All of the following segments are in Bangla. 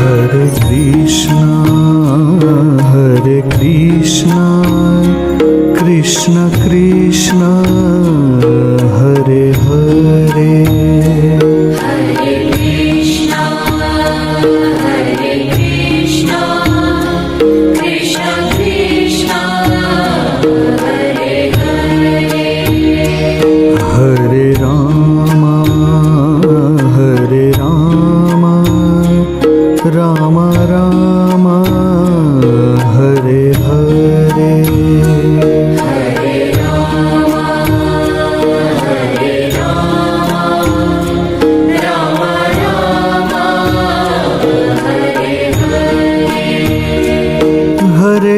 हरे कृष्णा कृष्ण कृष्ण हरे हरे हरे कृष्णा कृष्ण कृष्ण हरे हरे हरे राम राम राम हरे हरे हरे राम राम राम हरे हरे हरे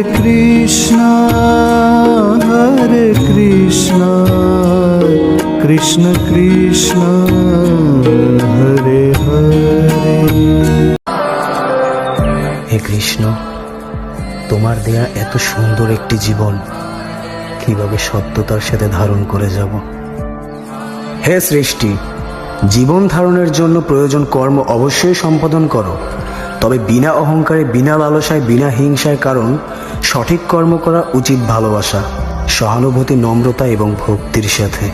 कृष्णा कृष्ण कृष्ण हरे हरे। হে কৃষ্ণ, তোমার দেয়া এত সুন্দর একটি জীবন কিভাবে সত্যতার সাথে ধারণ করে যাব। হে সৃষ্টি, জীবন ধারণের জন্য প্রয়োজন কর্ম অবশ্যই সম্পাদন করো, তবে বিনা অহংকারে, বিনা লালসায়, বিনা হিংসায়। কারণ সঠিক কর্ম করা উচিত ভালোবাসা, সহানুভূতি, নম্রতা এবং ভক্তির সাথে।